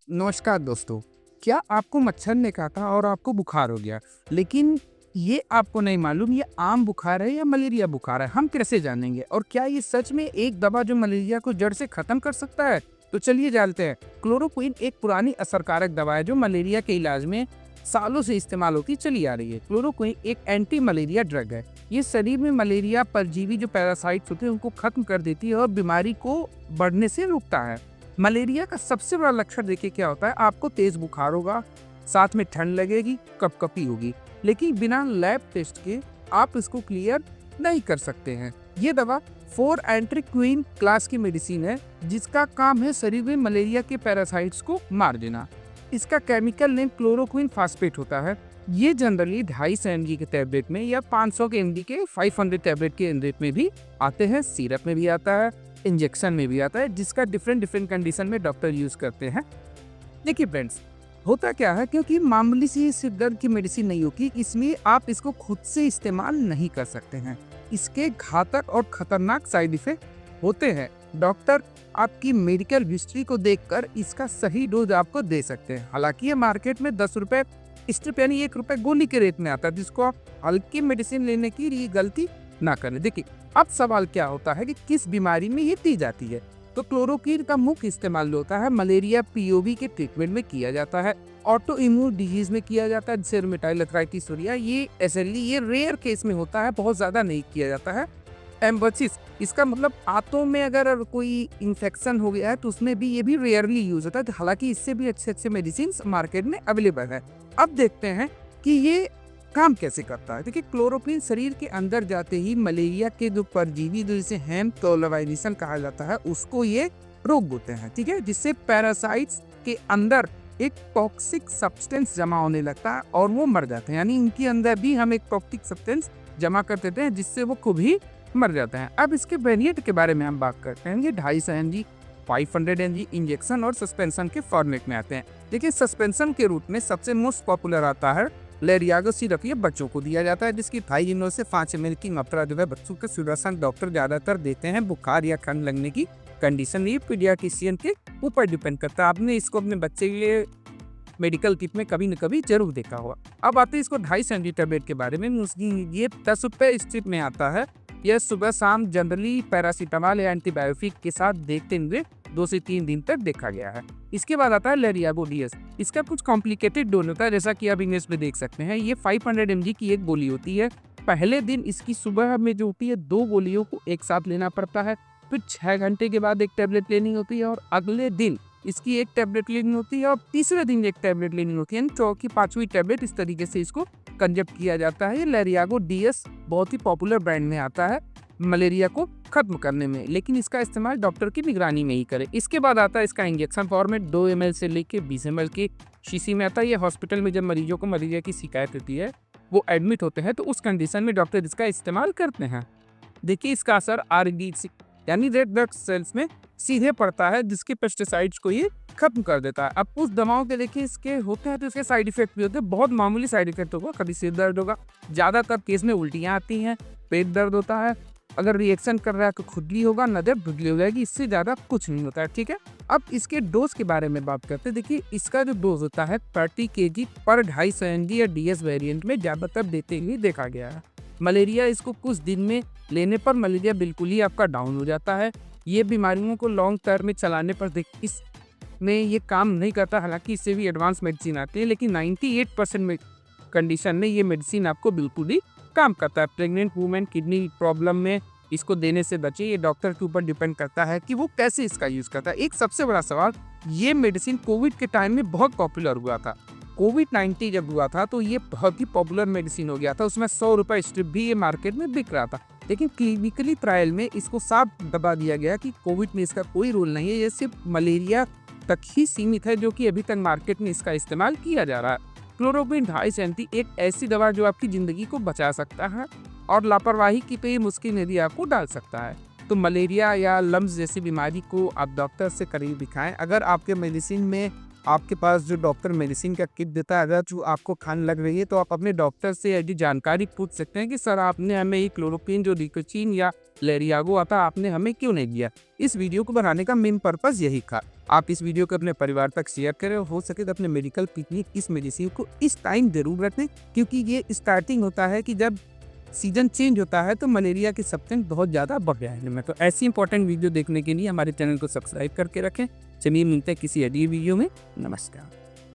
नमस्कार दोस्तों। क्या आपको मच्छर ने काटा और आपको बुखार हो गया, लेकिन ये आपको नहीं मालूम ये आम बुखार है या मलेरिया बुखार है? हम कैसे जानेंगे? और क्या ये सच में एक दवा जो मलेरिया को जड़ से खत्म कर सकता है? तो चलिए जानते हैं। क्लोरोक्विन एक पुरानी असरकारक दवा है जो मलेरिया के इलाज में सालों से इस्तेमाल होती चली आ रही है। क्लोरोक्विन एक एंटी मलेरिया ड्रग है। ये शरीर में मलेरिया परजीवी जो पैरासाइट्स होते हैं उनको खत्म कर देती है और बीमारी को बढ़ने से रोकता है। मलेरिया का सबसे बड़ा लक्षण देखिए क्या होता है, आपको तेज बुखार होगा, साथ में ठंड लगेगी, कपकपी होगी, लेकिन बिना लैब टेस्ट के आप इसको क्लियर नहीं कर सकते हैं। ये दवा 4 एंट्रीक्विन क्लास की मेडिसिन है जिसका काम है शरीर में मलेरिया के पैरासाइट्स को मार देना। इसका केमिकल नेम क्लोरोक्विन फास्फेट होता है। ये जनरली 250 mg के टैबलेट में या 500 के mg के 500 टैबलेट के रेट में भी आते हैं, सिरप में भी आता है, इंजेक्शन में भी आता है, जिसका डिफरेंट कंडीशन में डॉक्टर यूज करते हैं। देखिए फ्रेंड्स, होता क्या है, क्योंकि मामूली सी सिर दर्द की मेडिसिन नहीं होगी, इसलिए आप इसको खुद से इस्तेमाल नहीं कर सकते हैं। इसके घातक और खतरनाक साइड इफेक्ट होते हैं। डॉक्टर आपकी मेडिकल हिस्ट्री को देखकर इसका सही डोज आपको दे सकते हैं। हालांकि ये मार्केट में 10 रुपए स्ट्रिप यानी 1 रुपए गोली के रेट में आता है, जिसको आप हल्की मेडिसिन लेने की ये गलती ना करें। देखिए, अब सवाल क्या होता है कि किस बीमारी में ये दी जाती है। तो क्लोरोक्विन का मुख्य इस्तेमाल होता है मलेरिया पीओवी के ट्रीटमेंट में किया जाता है, ऑटो इम्यून डिजीज में किया जाता है, जैसे रूमेटॉइड आर्थराइटिस हो रही है। ये एसएलई ये रेयर केस में होता है, बहुत ज्यादा नहीं किया जाता है। एम्बोसिस, इसका मतलब आंतों में अगर कोई इन्फेक्शन हो गया है तो उसमें भी ये भी रेयरली यूज होता है। हालांकि इससे भी अच्छे मेडिसिन मार्केट में अवेलेबल है। अब देखते हैं कि ये काम कैसे करता है। देखिए, क्लोरोक्विन शरीर के अंदर जाते ही मलेरिया के जो परजीवी जो जिसे हेम कोलोनाइजेशन कहा जाता है उसको ये रोक देते हैं, ठीक है, जिससे पैरासाइट्स के अंदर एक टॉक्सिक सब्सटेंस जमा होने लगता है और वो मर जाते हैं। यानी इनके अंदर भी हम एक टॉक्सिक सब्सटेंस जमा कर देते हैं जिससे वो खुद ही मर जाते हैं। अब इसके वेरिएंट के बारे में हम बात करते हैं। ये 250 mg, 500 mg इंजेक्शन और सस्पेंशन के फॉर्मेट में आते हैं। देखिए, सस्पेंशन के रूप में सबसे मोस्ट पॉपुलर आता है लेरियागो सिरप। ये बच्चों को दिया जाता है, जिसकी 2.5 से 5 ml की मात्रा जो है बच्चों के सुदर्शन डॉक्टर ज्यादातर देते हैं बुखार या ठंड लगने की कंडीशन। ये पीडियाट्रिशियन के ऊपर डिपेंड करता है। आपने इसको अपने बच्चे के लिए मेडिकल किट में कभी न कभी जरूर देखा होगा। अब आते हैं इसको 250 mg टैबलेट के बारे में। ये 10 रुपए स्ट्रिप में आता है। यह सुबह शाम जनरली पैरासीटामोल या एंटीबायोटिक के साथ देखते हुए 2 से 3 दिन तक देखा गया है। इसके बाद आता है लेरियागो डीएस। इसका कुछ कॉम्प्लिकेटेड डोज होता है, जैसा कि आप इंग्लिश में देख सकते हैं। ये 500 mg की एक गोली होती है। पहले दिन इसकी सुबह में जो होती है 2 गोलियों को एक साथ लेना पड़ता है, फिर 6 घंटे के बाद एक टैबलेट लेनी होती है और अगले दिन इसकी एक टैबलेट लेनी होती है और तीसरे दिन एक टैबलेट लेनी होती है। चौथी 5वीं टैबलेट इस तरीके से इसको कंजप्ट किया जाता है। ये लेरियागो डीएस बहुत ही पॉपुलर ब्रांड में आता है मलेरिया को खत्म करने में, लेकिन इसका इस्तेमाल डॉक्टर की निगरानी में ही करें। इसके बाद आता है इसका इंजेक्शन फॉर्मेट, 2 ml से लेके 20 ml की शीशी में आता है। ये हॉस्पिटल में जब मरीजों को मलेरिया की शिकायत होती है, वो एडमिट होते हैं, तो उस कंडीशन में डॉक्टर इसका इस्तेमाल करते हैं। देखिए, इसका असर RBC यानी रेड ब्लड सेल्स में सीधे पड़ता है, जिसके पेस्टिसाइड्स को ये खत्म कर देता है। अब उस दवाओं के देखिए इसके होते हैं तो इसके साइड इफेक्ट भी होते हैं। बहुत मामूली साइड इफेक्ट होगा, कभी सिर दर्द होगा, ज्यादातर केस में उल्टियां आती हैं, पेट दर्द होता है, अगर रिएक्शन कर रहा है तो खुजली होगा, नजर धुंधली हो जाएगी, इससे ज्यादा कुछ नहीं होता है, ठीक है। अब इसके डोज के बारे में बात करते हैं। देखिए, इसका जो डोज होता है 30 kg पर 250 mg या डीएस वेरिएंट में ज्यादातर देते हुए देखा गया है। मलेरिया इसको कुछ दिन में लेने पर मलेरिया बिल्कुल ही आपका डाउन हो जाता है। ये बीमारियों को लॉन्ग टर्म में चलाने पर इसमें ये काम नहीं करता। हालांकि इससे भी एडवांस मेडिसिन आती है, लेकिन 98% में कंडीशन में ये मेडिसिन आपको बिल्कुल ही काम करता है। प्रेग्नेंट वुमेन किडनी प्रॉब्लम में इसको देने से बचे। ये डॉक्टर के ऊपर डिपेंड करता है कि वो कैसे इसका यूज करता है। एक सबसे बड़ा सवाल, ये मेडिसिन कोविड के टाइम में बहुत पॉपुलर हुआ था। कोविड-19 जब हुआ था तो ये बहुत ही पॉपुलर मेडिसिन हो गया था। उसमें 100 रुपए स्ट्रिप भी ये मार्केट में बिक रहा था, लेकिन क्लिनिकली ट्रायल में इसको साफ दबा दिया गया कि कोविड में इसका कोई रोल नहीं है, ये सिर्फ मलेरिया तक ही सीमित है, जो कि अभी तक मार्केट में इसका इस्तेमाल किया जा रहा है। क्लोरोक्विन 250 mg एक ऐसी दवा जो आपकी जिंदगी को बचा सकता है और लापरवाही की तो ये मुश्किल में भी आपको डाल सकता है। तो मलेरिया या लम्स जैसी बीमारी को आप डॉक्टर से करीब दिखाएं। अगर आपके मेडिसिन में आपके पास जो डॉक्टर मेडिसिन का किट देता है, अगर जो आपको खान लग रही है तो आप अपने डॉक्टर से यदि जानकारी पूछ सकते हैं कि सर आपने हमें ये क्लोरोक्विन जो डिकोचीन या लेरियागो आता आपने हमें क्यों नहीं दिया। इस वीडियो को बनाने का मेन पर्पस यही था। आप इस वीडियो को अपने परिवार तक शेयर करें और हो सके तो अपने मेडिकल पिकनिक इस मेडिसिन को इस टाइम जरूर रखें, क्योंकि ये स्टार्टिंग होता है कि जब सीजन चेंज होता है तो मलेरिया के सिम्टम बहुत ज़्यादा बढ़ जाएंगे में। तो ऐसी इंपॉर्टेंट वीडियो देखने के लिए हमारे चैनल को सब्सक्राइब करके रखें। चलिए मिलते हैं किसी अगली वीडियो में। नमस्कार।